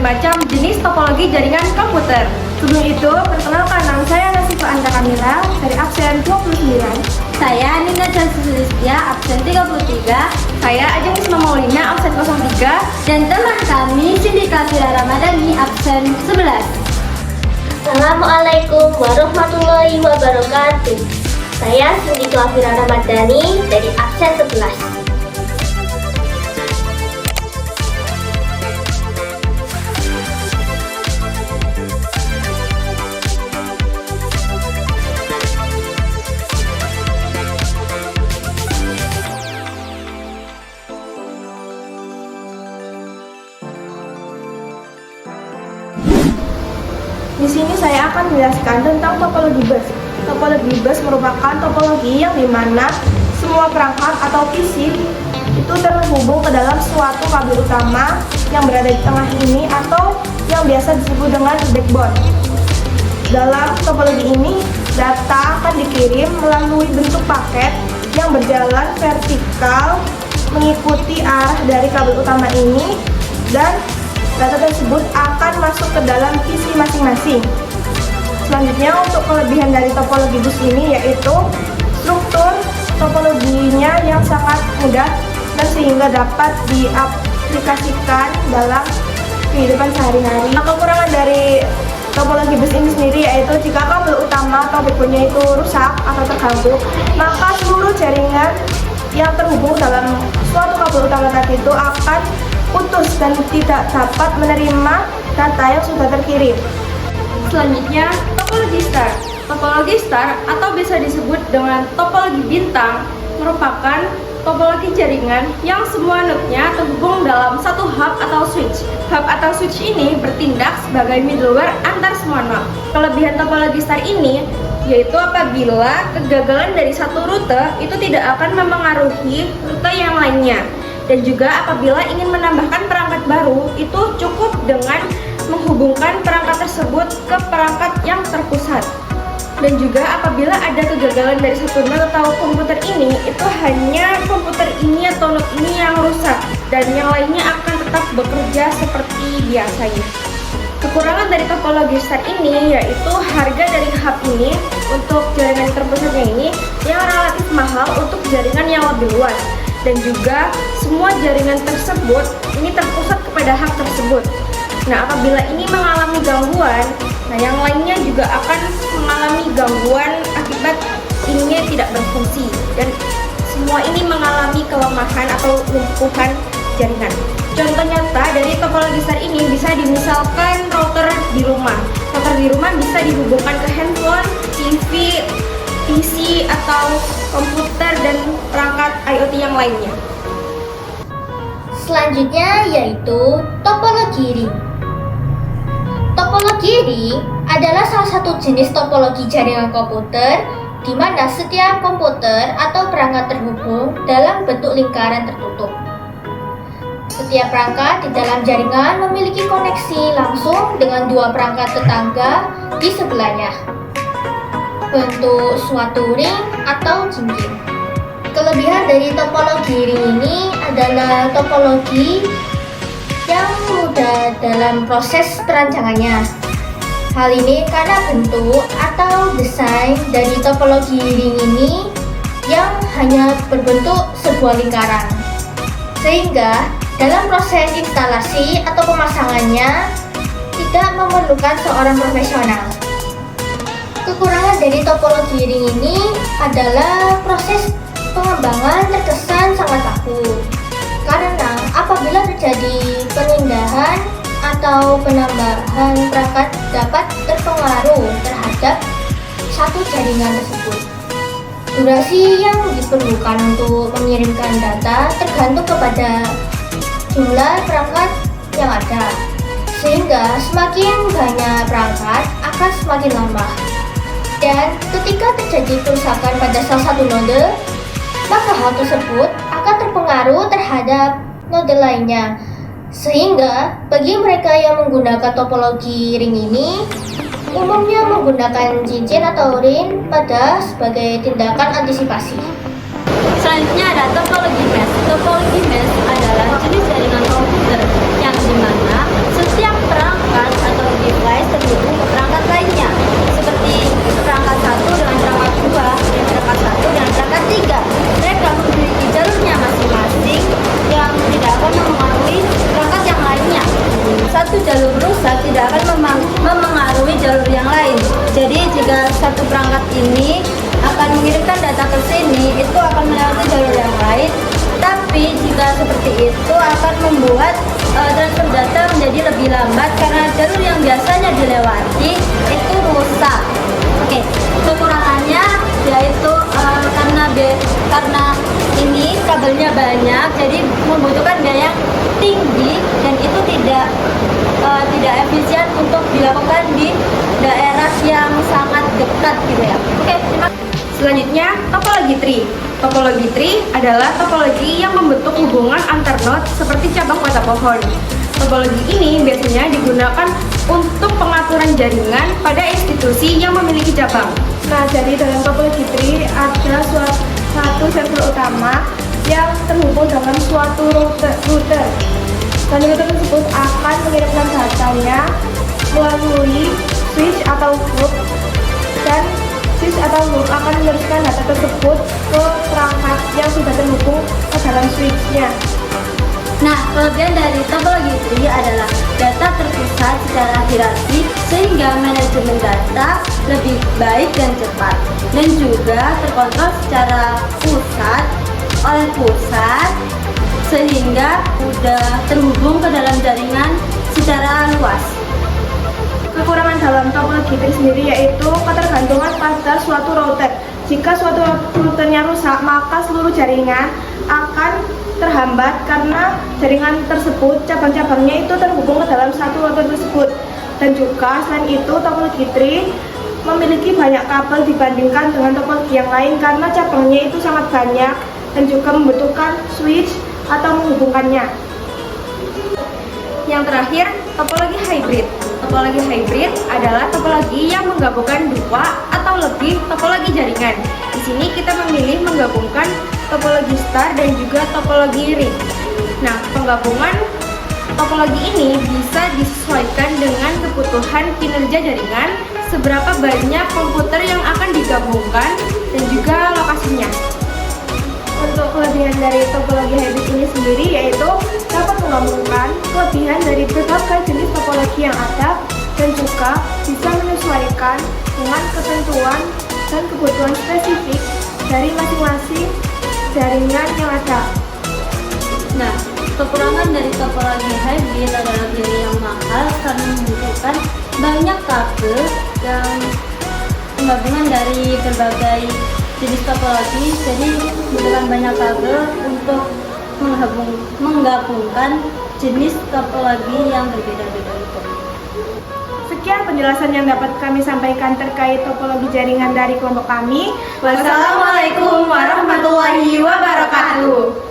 berbagai macam jenis topologi jaringan komputer. Sebelum itu, perkenalkan nama saya Nasifa Anda Kamila dari absen 29. Saya Nina Chansulistia, absen 33. Saya Ajeng Isma Maulina, absen 03. Dan teman kami Cindy Kafira Ramadhani, absen 11. Assalamualaikum warahmatullahi wabarakatuh. Saya Cindy Kafira Ramadhani dari absen 11. Di sini saya akan menjelaskan tentang topologi bus. Topologi bus merupakan topologi yang dimana semua perangkat atau PC itu terhubung ke dalam suatu kabel utama yang berada di tengah ini atau yang biasa disebut dengan backbone. Dalam topologi ini, data akan dikirim melalui bentuk paket yang berjalan vertikal mengikuti arah dari kabel utama ini, dan data tersebut akan masuk ke dalam PC masing-masing. Selanjutnya, untuk kelebihan dari topologi bus ini yaitu struktur topologinya yang sangat mudah dan sehingga dapat diaplikasikan dalam kehidupan sehari-hari. Kekurangan dari topologi bus ini sendiri yaitu jika kabel utama atau backbone-nya itu rusak atau terganggu, maka seluruh jaringan yang terhubung dalam suatu kabel utama tadi itu akan putus dan tidak dapat menerima data yang sudah terkirim. Selanjutnya, topologi star. Topologi star atau bisa disebut dengan topologi bintang merupakan topologi jaringan yang semua node-nya terhubung dalam satu hub atau switch. Hub atau switch ini bertindak sebagai middleware antar semua node. Kelebihan topologi star ini yaitu apabila kegagalan dari satu rute itu tidak akan memengaruhi rute yang lainnya. Dan juga apabila ingin menambahkan perangkat baru, itu cukup dengan menghubungkan perangkat tersebut ke perangkat yang terpusat. Dan juga apabila ada kegagalan dari satu node atau komputer ini, itu hanya komputer ini atau node ini yang rusak, dan yang lainnya akan tetap bekerja seperti biasanya. Kekurangan dari topologi star ini yaitu harga dari hub ini untuk jaringan terpusatnya ini yang relatif mahal untuk jaringan yang lebih luas. Dan juga semua jaringan tersebut ini terpusat kepada hub tersebut. Nah, apabila ini mengalami gangguan, yang lainnya juga akan mengalami gangguan akibat ininya tidak berfungsi, dan semua ini mengalami kelemahan atau lumpuhan jaringan. Contoh nyata dari topologi star ini bisa dimisalkan router di rumah. Router di rumah bisa dihubungkan ke handphone, TV, PC atau komputer dan perangkat IoT yang lainnya. Selanjutnya yaitu topologi ring. Topologi ring adalah salah satu jenis topologi jaringan komputer di mana setiap komputer atau perangkat terhubung dalam bentuk lingkaran tertutup. Setiap perangkat di dalam jaringan memiliki koneksi langsung dengan dua perangkat tetangga di sebelahnya, bentuk suatu ring atau cincin. Kelebihan dari topologi ring ini adalah topologi yang mudah dalam proses perancangannya. Hal ini karena bentuk atau desain dari topologi ring ini yang hanya berbentuk sebuah lingkaran, sehingga dalam proses instalasi atau pemasangannya tidak memerlukan seorang profesional. Kekurangan dari topologi ring ini adalah proses pengembangan terkesan sangat kaku, karena apabila terjadi pemindahan atau penambahan perangkat dapat terpengaruh terhadap satu jaringan tersebut. Durasi yang diperlukan untuk mengirimkan data tergantung kepada jumlah perangkat yang ada, sehingga semakin banyak perangkat akan semakin lama. Dan ketika terjadi kerusakan pada salah satu node, maka hal tersebut akan terpengaruh terhadap node lainnya. Sehingga bagi mereka yang menggunakan topologi ring ini, umumnya menggunakan cincin atau ring pada sebagai tindakan antisipasi. Selanjutnya ada topologi mesh. Topologi mesh adalah jenis jaringan komputer yang dimana setiap anak ini akan mengirimkan data ke sini, itu akan melewati jalur yang lain. Tapi jika seperti itu akan membuat transfer data menjadi lebih lambat karena jalur yang biasanya dilewati itu rusak. Oke, kekurangannya yaitu karena ini kabelnya banyak, jadi membutuhkan biaya yang tinggi dan itu tidak efisien untuk dilakukan di daerah yang sangat dekat gitu ya. Oke, terima kasih. Selanjutnya, topologi tree. Topologi tree adalah topologi yang membentuk hubungan antar node seperti cabang mata pohon. Topologi ini biasanya digunakan untuk pengaturan jaringan pada institusi yang memiliki cabang. Nah, jadi dalam topologi tree ada satu server utama yang terhubung dengan suatu router. Dan router tersebut akan mengirimkan datanya melalui switch atau hub, dan switch atau hub akan meneruskan data tersebut ke perangkat yang sudah terhubung ke dalam switch-nya. Nah, kelebihan dari topologi tree adalah data terpusat secara hierarki sehingga manajemen data lebih baik dan cepat, dan juga terkontrol secara pusat sehingga mudah terhubung ke dalam jaringan secara luas. Kekurangan dalam topologi tree sendiri yaitu ketergantungan pada suatu router. Jika suatu routernya rusak, maka seluruh jaringan akan terhambat karena jaringan tersebut, cabang-cabangnya itu terhubung ke dalam satu router tersebut. Dan juga selain itu, topologi tree memiliki banyak kabel dibandingkan dengan topologi yang lain karena cabangnya itu sangat banyak dan juga membutuhkan switch atau menghubungkannya. Yang terakhir, topologi hybrid. Topologi hybrid adalah topologi yang menggabungkan dua atau lebih topologi jaringan. Di sini kita memilih menggabungkan topologi star dan juga topologi ring. Nah, penggabungan topologi ini bisa disesuaikan dengan kebutuhan kinerja jaringan, seberapa banyak komputer yang akan digabungkan, dan juga lokasinya. Untuk kelebihan dari topologi hybrid ini sendiri yaitu dapat menggabungkan kelebihan dari berbagai jenis topologi yang ada dan juga bisa menyesuaikan dengan ketentuan dan kebutuhan spesifik dari masing-masing jaringan yang ada. Nah, kekurangan dari topologi hybrid adalah biaya yang mahal karena membutuhkan banyak kabel dan penggabungan dari berbagai jenis topologi, jadi membutuhkan banyak kabel untuk menggabungkan jenis topologi yang berbeda-beda itu. Sekian penjelasan yang dapat kami sampaikan terkait topologi jaringan dari kelompok kami. Wassalamualaikum warahmatullahi wabarakatuh.